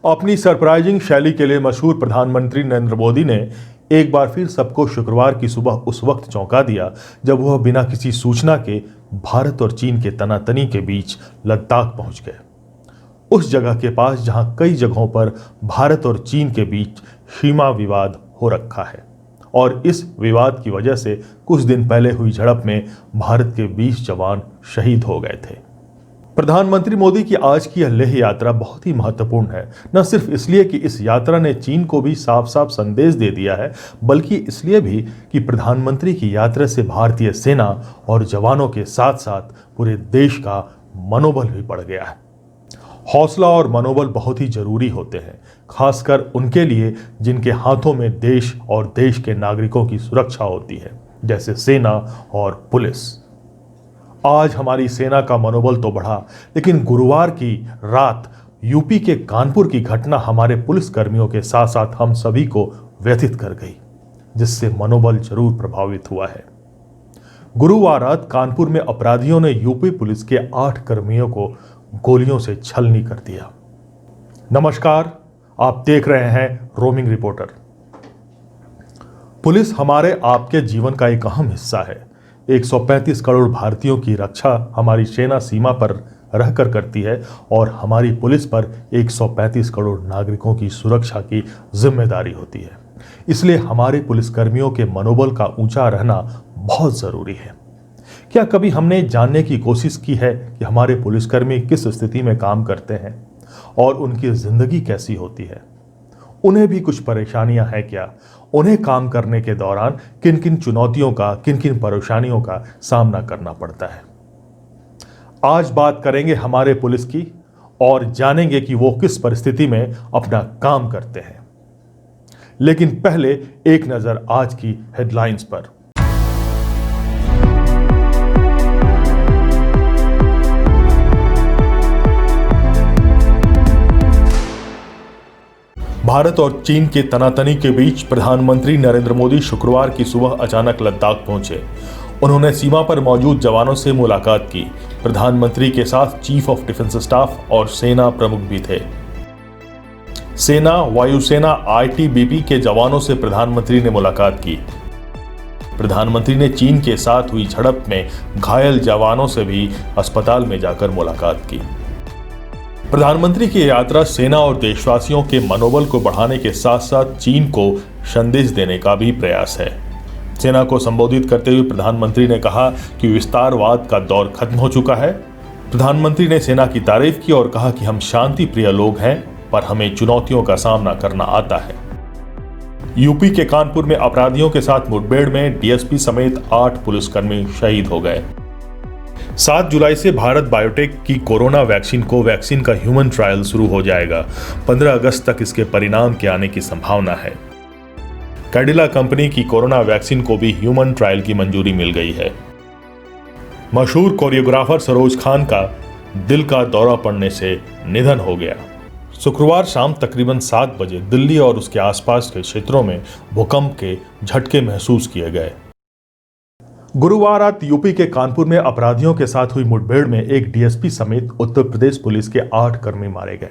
अपनी सरप्राइजिंग शैली के लिए मशहूर प्रधानमंत्री नरेंद्र मोदी ने एक बार फिर सबको शुक्रवार की सुबह उस वक्त चौंका दिया जब वह बिना किसी सूचना के भारत और चीन के तनातनी के बीच लद्दाख पहुंच गए। उस जगह के पास जहां कई जगहों पर भारत और चीन के बीच सीमा विवाद हो रखा है और इस विवाद की वजह से कुछ दिन पहले हुई झड़प में भारत के 20 जवान शहीद हो गए थे। प्रधानमंत्री मोदी की आज की यह लेह यात्रा बहुत ही महत्वपूर्ण है, न सिर्फ इसलिए कि इस यात्रा ने चीन को भी साफ साफ संदेश दे दिया है, बल्कि इसलिए भी कि प्रधानमंत्री की यात्रा से भारतीय सेना और जवानों के साथ साथ पूरे देश का मनोबल भी बढ़ गया है। हौसला और मनोबल बहुत ही जरूरी होते हैं, खासकर उनके लिए जिनके हाथों में देश और देश के नागरिकों की सुरक्षा होती है, जैसे सेना और पुलिस। आज हमारी सेना का मनोबल तो बढ़ा, लेकिन गुरुवार की रात यूपी के कानपुर की घटना हमारे पुलिस कर्मियों के साथ साथ हम सभी को व्यथित कर गई, जिससे मनोबल जरूर प्रभावित हुआ है। गुरुवार रात कानपुर में अपराधियों ने यूपी पुलिस के 8 कर्मियों को गोलियों से छलनी कर दिया। नमस्कार, आप देख रहे हैं रोमिंग रिपोर्टर। पुलिस हमारे आपके जीवन का एक अहम हिस्सा है। 135 करोड़ भारतीयों की रक्षा हमारी सेना सीमा पर रहकर करती है और हमारी पुलिस पर 135 करोड़ नागरिकों की सुरक्षा की जिम्मेदारी होती है। इसलिए हमारे पुलिसकर्मियों के मनोबल का ऊंचा रहना बहुत जरूरी है। क्या कभी हमने जानने की कोशिश की है कि हमारे पुलिसकर्मी किस स्थिति में काम करते हैं और उनकी जिंदगी कैसी होती है? उन्हें भी कुछ परेशानियां हैं क्या? उन्हें काम करने के दौरान किन किन चुनौतियों का, किन किन परेशानियों का सामना करना पड़ता है? आज बात करेंगे हमारे पुलिस की और जानेंगे कि वो किस परिस्थिति में अपना काम करते हैं। लेकिन पहले एक नजर आज की हेडलाइंस पर। भारत और चीन के तनातनी के बीच प्रधानमंत्री नरेंद्र मोदी शुक्रवार की सुबह अचानक लद्दाख पहुंचे। उन्होंने सीमा पर मौजूद जवानों से मुलाकात की। प्रधानमंत्री के साथ चीफ ऑफ डिफेंस स्टाफ और सेना प्रमुख भी थे। सेना, वायुसेना, आईटीबीपी के जवानों से प्रधानमंत्री ने मुलाकात की। प्रधानमंत्री ने चीन के साथ हुई झड़प में घायल जवानों से भी अस्पताल में जाकर मुलाकात की। प्रधानमंत्री की यात्रा सेना और देशवासियों के मनोबल को बढ़ाने के साथ साथ चीन को संदेश देने का भी प्रयास है। सेना को संबोधित करते हुए प्रधानमंत्री ने कहा कि विस्तारवाद का दौर खत्म हो चुका है। प्रधानमंत्री ने सेना की तारीफ की और कहा कि हम शांति प्रिय लोग हैं, पर हमें चुनौतियों का सामना करना आता है। यूपी के कानपुर में अपराधियों के साथ मुठभेड़ में डीएसपी समेत 8 पुलिसकर्मी शहीद हो गए। 7 जुलाई से भारत बायोटेक की कोरोना वैक्सीन कोवैक्सीन का ह्यूमन ट्रायल शुरू हो जाएगा। 15 अगस्त तक इसके परिणाम के आने की संभावना है। कैडिला कंपनी की कोरोना वैक्सीन को भी ह्यूमन ट्रायल की मंजूरी मिल गई है। मशहूर कोरियोग्राफर सरोज खान का दिल का दौरा पड़ने से निधन हो गया। शुक्रवार शाम तकरीबन 7 बजे दिल्ली और उसके आसपास के क्षेत्रों में भूकंप के झटके महसूस किए गए। गुरुवार रात यूपी के कानपुर में अपराधियों के साथ हुई मुठभेड़ में एक डीएसपी समेत उत्तर प्रदेश पुलिस के 8 कर्मी मारे गए।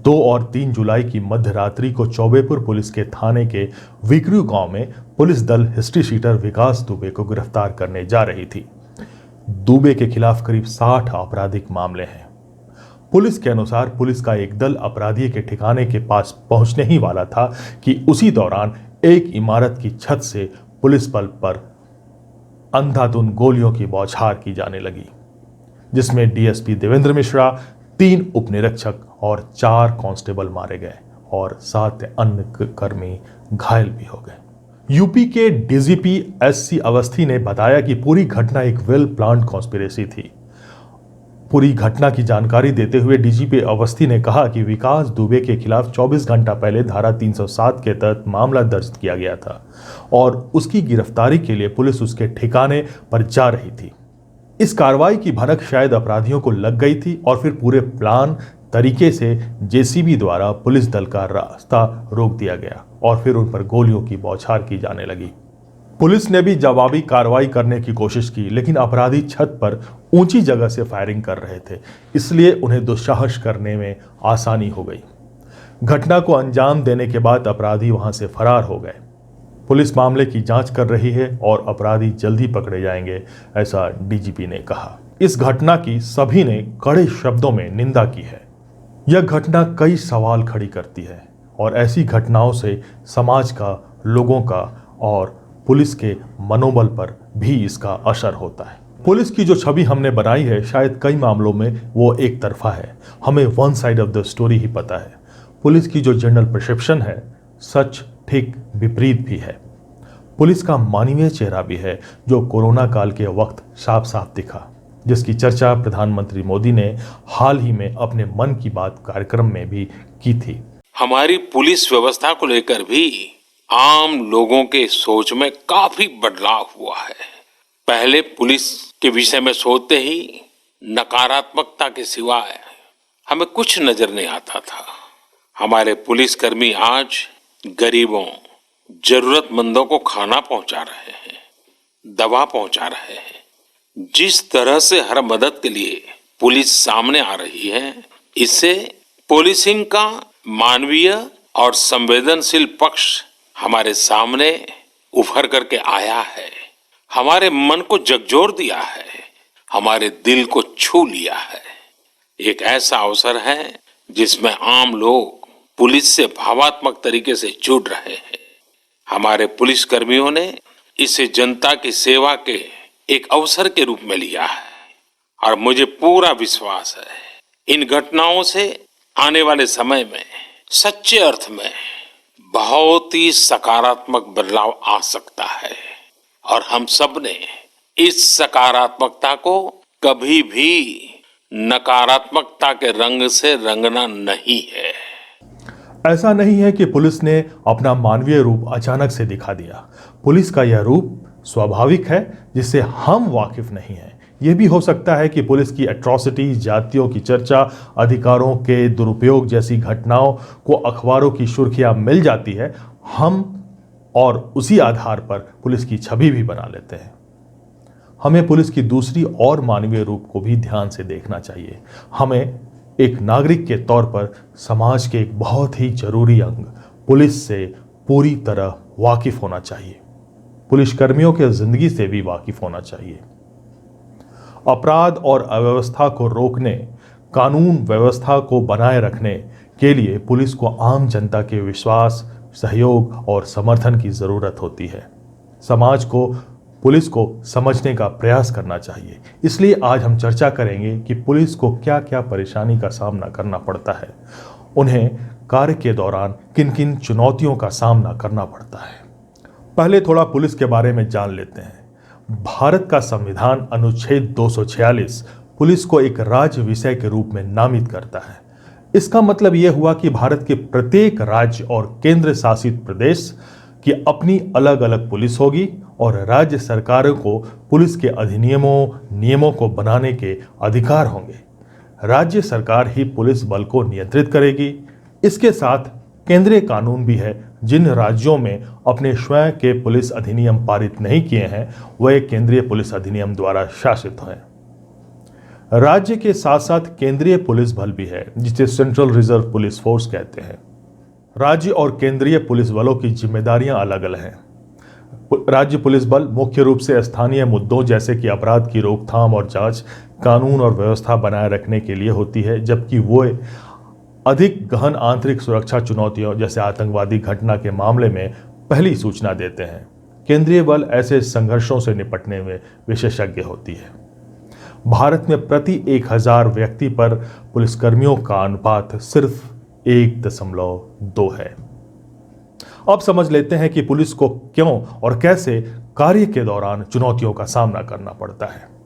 2 और 3 जुलाई की मध्य रात्रि को चौबेपुर पुलिस के थाने के विक्रू गांव में पुलिस दल हिस्ट्री शीटर विकास दुबे को गिरफ्तार करने जा रही थी। दुबे के खिलाफ करीब 60 आपराधिक मामले हैं। पुलिस के अनुसार पुलिस का एक दल अपराधी के ठिकाने के पास पहुंचने ही वाला था कि उसी दौरान एक इमारत की छत से पुलिस बल पर अंधाधुंध गोलियों की बौछार की जाने लगी, जिसमें डीएसपी देवेंद्र मिश्रा, 3 उपनिरीक्षक और 4 कांस्टेबल मारे गए और 7 अन्य कर्मी घायल भी हो गए। यूपी के डीजीपी एससी अवस्थी ने बताया कि पूरी घटना एक वेल प्लान्ड कॉन्स्पिरेसी थी। पूरी घटना की जानकारी देते हुए डीजीपी अवस्थी ने कहा कि विकास दुबे के खिलाफ 24 घंटा पहले धारा 307 के तहत मामला दर्ज किया गया था और उसकी गिरफ्तारी के लिए पुलिस उसके ठिकाने पर जा रही थी। इस कार्रवाई की भनक शायद अपराधियों को लग गई थी और फिर पूरे प्लान तरीके से जेसीबी द्वारा पुलिस दल का रास्ता रोक दिया गया और फिर उन पर गोलियों की बौछार की जाने लगी। पुलिस ने भी जवाबी कार्रवाई करने की कोशिश की, लेकिन अपराधी छत पर ऊंची जगह से फायरिंग कर रहे थे, इसलिए उन्हें दुस्साहस करने में आसानी हो गई। घटना को अंजाम देने के बाद अपराधी वहां से फरार हो गए। पुलिस मामले की जांच कर रही है और अपराधी जल्द ही पकड़े जाएंगे, ऐसा डीजीपी ने कहा। इस घटना की सभी ने कड़े शब्दों में निंदा की है। यह घटना कई सवाल खड़ी करती है और ऐसी घटनाओं से समाज का, लोगों का और पुलिस के मनोबल पर भी इसका असर होता है। पुलिस की जो छवि हमने बनाई है, शायद कई मामलों में वो एक तरफा है। हमें one side of the story ही पता है। पुलिस की जो जनरल परसेप्शन है, सच ठीक विपरीत भी है। पुलिस का मानवीय चेहरा भी है, जो कोरोना काल के वक्त साफ साफ दिखा, जिसकी चर्चा प्रधानमंत्री मोदी ने हाल ही में अपने मन की बात कार्यक्रम में भी की थी। हमारी पुलिस व्यवस्था को लेकर भी आम लोगों के सोच में काफी बदलाव हुआ है। पहले पुलिस के विषय में सोचते ही नकारात्मकता के सिवाय हमें कुछ नजर नहीं आता था। हमारे पुलिसकर्मी आज गरीबों, जरूरतमंदों को खाना पहुंचा रहे हैं, दवा पहुंचा रहे हैं। जिस तरह से हर मदद के लिए पुलिस सामने आ रही है, इससे पुलिसिंग का मानवीय और संवेदनशील पक्ष हमारे सामने उभर करके आया है। हमारे मन को झकझोर दिया है, हमारे दिल को छू लिया है। एक ऐसा अवसर है जिसमें आम लोग पुलिस से भावात्मक तरीके से जुड़ रहे हैं। हमारे पुलिसकर्मियों ने इसे जनता की सेवा के एक अवसर के रूप में लिया है और मुझे पूरा विश्वास है इन घटनाओं से आने वाले समय में सच्चे अर्थ में बहुत ही सकारात्मक बदलाव आ सकता है और हम सब ने इस सकारात्मकता को कभी भी नकारात्मकता के रंग से रंगना नहीं है। ऐसा नहीं है कि पुलिस ने अपना मानवीय रूप अचानक से दिखा दिया। पुलिस का यह रूप स्वाभाविक है, जिससे हम वाकिफ नहीं हैं। यह भी हो सकता है कि पुलिस की एट्रॉसिटीज, जातियों की चर्चा, अधिकारों के दुरुपयोग जैसी घटनाओं को अखबारों की सुर्खियां मिल जाती है, हम और उसी आधार पर पुलिस की छवि भी बना लेते हैं। हमें पुलिस की दूसरी और मानवीय रूप को भी ध्यान से देखना चाहिए। हमें एक नागरिक के तौर पर समाज के एक बहुत ही जरूरी अंग पुलिस से पूरी तरह वाकिफ होना चाहिए। पुलिसकर्मियों के जिंदगी से भी वाकिफ होना चाहिए। अपराध और अव्यवस्था को रोकने, कानून व्यवस्था को बनाए रखने के लिए पुलिस को आम जनता के विश्वास, सहयोग और समर्थन की जरूरत होती है। समाज को पुलिस को समझने का प्रयास करना चाहिए। इसलिए आज हम चर्चा करेंगे कि पुलिस को क्या क्या परेशानी का सामना करना पड़ता है, उन्हें कार्य के दौरान किन किन चुनौतियों का सामना करना पड़ता है। पहले थोड़ा पुलिस के बारे में जान लेते हैं। भारत का संविधान अनुच्छेद 246 पुलिस को एक राज्य विषय के रूप में नामित करता है। इसका मतलब यह हुआ कि भारत के प्रत्येक राज्य और केंद्र शासित प्रदेश की अपनी अलग अलग पुलिस होगी और राज्य सरकारों को पुलिस के अधिनियमों, नियमों को बनाने के अधिकार होंगे। राज्य सरकार ही पुलिस बल को नियंत्रित करेगी। इसके साथ केंद्रीय कानून भी है। जिन राज्यों में अपने स्वयं के पुलिस अधिनियम पारित नहीं किए हैं, वह केंद्रीय पुलिस अधिनियम द्वारा शासित हैं। राज्य के साथ साथ केंद्रीय पुलिस बल भी है, जिसे सेंट्रल रिजर्व पुलिस फोर्स कहते हैं। राज्य और केंद्रीय पुलिस बलों की जिम्मेदारियां अलग अलग हैं। राज्य पुलिस बल मुख्य रूप से स्थानीय मुद्दों जैसे कि अपराध की रोकथाम और जांच, कानून और व्यवस्था बनाए रखने के लिए होती है, जबकि वो अधिक गहन आंतरिक सुरक्षा चुनौतियों जैसे आतंकवादी घटना के मामले में पहली सूचना देते हैं। केंद्रीय बल ऐसे संघर्षों से निपटने में विशेषज्ञ होती है। भारत में प्रति 1000 व्यक्ति पर पुलिसकर्मियों का अनुपात सिर्फ 1.2 है। अब समझ लेते हैं कि पुलिस को क्यों और कैसे कार्य के दौरान चुनौतियों का सामना करना पड़ता है।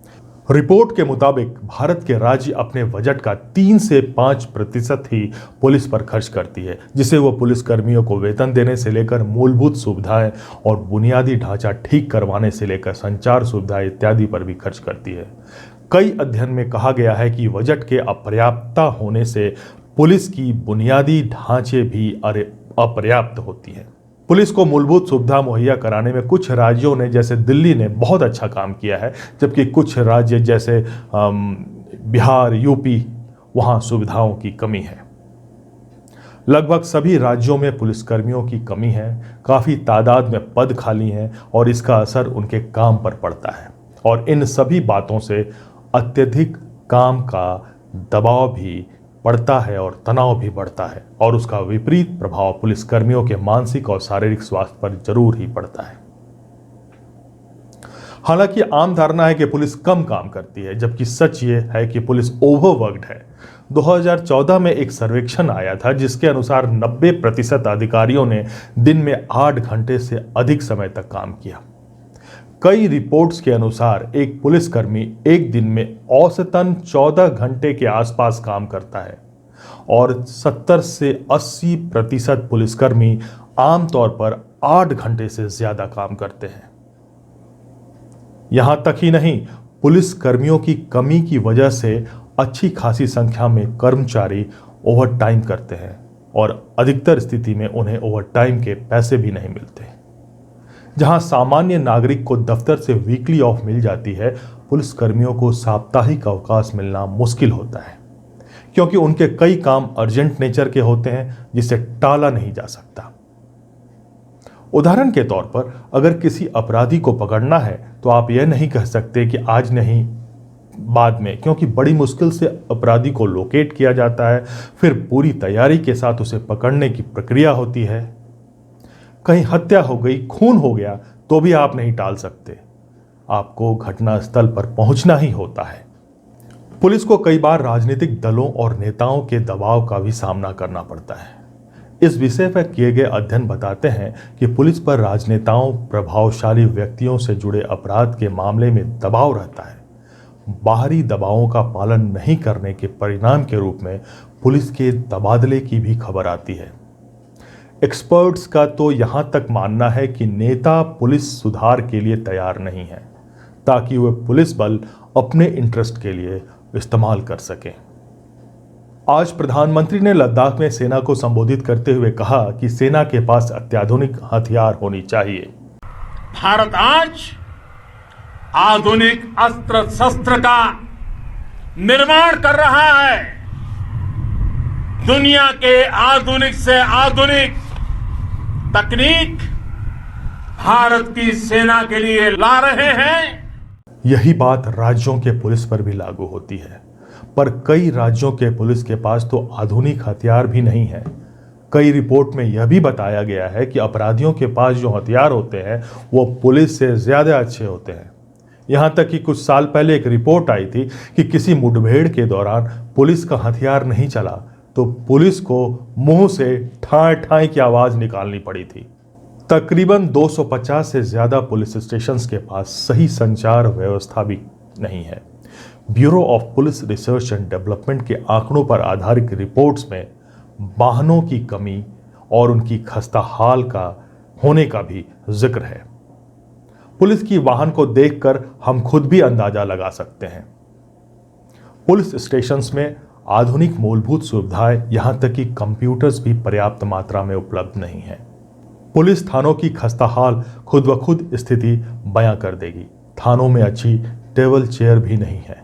रिपोर्ट के मुताबिक भारत के राज्य अपने बजट का 3 से 5% ही पुलिस पर खर्च करती है, जिसे वो पुलिसकर्मियों को वेतन देने से लेकर मूलभूत सुविधाएं और बुनियादी ढांचा ठीक करवाने से लेकर संचार सुविधाएं इत्यादि पर भी खर्च करती है। कई अध्ययन में कहा गया है कि बजट के अपर्याप्तता होने से पुलिस की बुनियादी ढांचे भी अपर्याप्त होती है। पुलिस को मूलभूत सुविधा मुहैया कराने में कुछ राज्यों ने जैसे दिल्ली ने बहुत अच्छा काम किया है, जबकि कुछ राज्य जैसे बिहार, यूपी, वहां सुविधाओं की कमी है। लगभग सभी राज्यों में पुलिसकर्मियों की कमी है, काफ़ी तादाद में पद खाली हैं और इसका असर उनके काम पर पड़ता है। और इन सभी बातों से अत्यधिक काम का दबाव भी बढ़ता है और तनाव भी बढ़ता है और उसका विपरीत प्रभाव पुलिसकर्मियों के मानसिक और शारीरिक स्वास्थ्य पर जरूर ही पड़ता है। हालांकि आम धारणा है कि पुलिस कम काम करती है, जबकि सच ये है कि पुलिस ओवरवर्क्ड है। 2014 में एक सर्वेक्षण आया था जिसके अनुसार 90% अधिकारियों ने दिन में 8 घंटे से अधिक समय तक काम किया। कई रिपोर्ट्स के अनुसार एक पुलिसकर्मी एक दिन में औसतन 14 घंटे के आसपास काम करता है और 70 से 80% पुलिसकर्मी आमतौर पर 8 घंटे से ज्यादा काम करते हैं। यहां तक ही नहीं, पुलिस कर्मियों की कमी की वजह से अच्छी खासी संख्या में कर्मचारी ओवरटाइम करते हैं और अधिकतर स्थिति में उन्हें ओवरटाइम के पैसे भी नहीं मिलते। जहां सामान्य नागरिक को दफ्तर से वीकली ऑफ मिल जाती है, पुलिस कर्मियों को साप्ताहिक अवकाश मिलना मुश्किल होता है, क्योंकि उनके कई काम अर्जेंट नेचर के होते हैं जिसे टाला नहीं जा सकता। उदाहरण के तौर पर, अगर किसी अपराधी को पकड़ना है तो आप यह नहीं कह सकते कि आज नहीं बाद में, क्योंकि बड़ी मुश्किल से अपराधी को लोकेट किया जाता है, फिर पूरी तैयारी के साथ उसे पकड़ने की प्रक्रिया होती है। कहीं हत्या हो गई, खून हो गया तो भी आप नहीं टाल सकते, आपको घटनास्थल पर पहुंचना ही होता है। पुलिस को कई बार राजनीतिक दलों और नेताओं के दबाव का भी सामना करना पड़ता है। इस विषय पर किए गए अध्ययन बताते हैं कि पुलिस पर राजनेताओं, प्रभावशाली व्यक्तियों से जुड़े अपराध के मामले में दबाव रहता है। बाहरी दबावों का पालन नहीं करने के परिणाम के रूप में पुलिस के तबादले की भी खबर आती है। एक्सपर्ट्स का तो यहां तक मानना है कि नेता पुलिस सुधार के लिए तैयार नहीं है, ताकि वे पुलिस बल अपने इंटरेस्ट के लिए इस्तेमाल कर सकें। आज प्रधानमंत्री ने लद्दाख में सेना को संबोधित करते हुए कहा कि सेना के पास अत्याधुनिक हथियार होनी चाहिए। भारत आज आधुनिक अस्त्र शस्त्र का निर्माण कर रहा है। दुनिया के आधुनिक से आधुनिक तकनीक भारत की सेना के लिए ला रहे हैं। यही बात राज्यों के पुलिस पर भी लागू होती है, पर कई राज्यों के पुलिस के पास तो आधुनिक हथियार भी नहीं है। कई रिपोर्ट में यह भी बताया गया है कि अपराधियों के पास जो हथियार होते हैं वो पुलिस से ज्यादा अच्छे होते हैं। यहां तक कि कुछ साल पहले एक रिपोर्ट आई थी कि किसी मुठभेड़ के दौरान पुलिस का हथियार नहीं चला तो पुलिस को मुंह से ठाई ठाई की आवाज निकालनी पड़ी थी। तकरीबन 250 से ज्यादा पुलिस स्टेशंस के पास सही संचार व्यवस्था भी नहीं है। Bureau of police research and development के आंकड़ों पर आधारित रिपोर्ट्स में वाहनों की कमी और उनकी खस्ता हाल का होने का भी जिक्र है। पुलिस की वाहन को देखकर हम खुद भी अंदाजा लगा सकते हैं। पुलिस स्टेशंस में आधुनिक मूलभूत सुविधाएं, यहां तक कि कंप्यूटर्स भी पर्याप्त मात्रा में उपलब्ध नहीं है। पुलिस थानों की खस्ता हाल खुद ब खुद स्थिति बयां कर देगी। थानों में अच्छी टेबल चेयर भी नहीं है।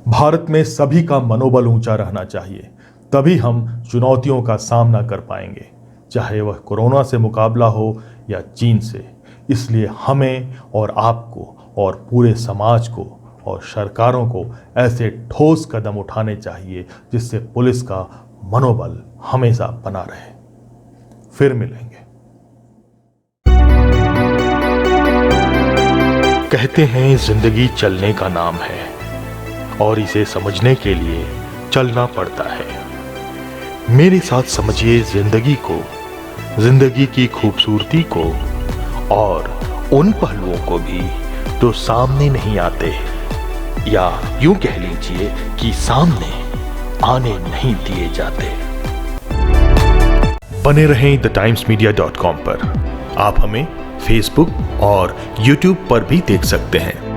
भारत में सभी का मनोबल ऊंचा रहना चाहिए, तभी हम चुनौतियों का सामना कर पाएंगे, चाहे वह कोरोना से मुकाबला हो या चीन से। इसलिए हमें और आपको और पूरे समाज को और सरकारों को ऐसे ठोस कदम उठाने चाहिए जिससे पुलिस का मनोबल हमेशा बना रहे। फिर मिलेंगे। कहते हैं जिंदगी चलने का नाम है और इसे समझने के लिए चलना पड़ता है। मेरे साथ समझिए जिंदगी को, जिंदगी की खूबसूरती को और उन पहलुओं को भी तो सामने नहीं आते, या यूं कह लीजिए कि सामने आने नहीं दिए जाते। बने रहें thetimesmedia.com पर। आप हमें फेसबुक और यूट्यूब पर भी देख सकते हैं।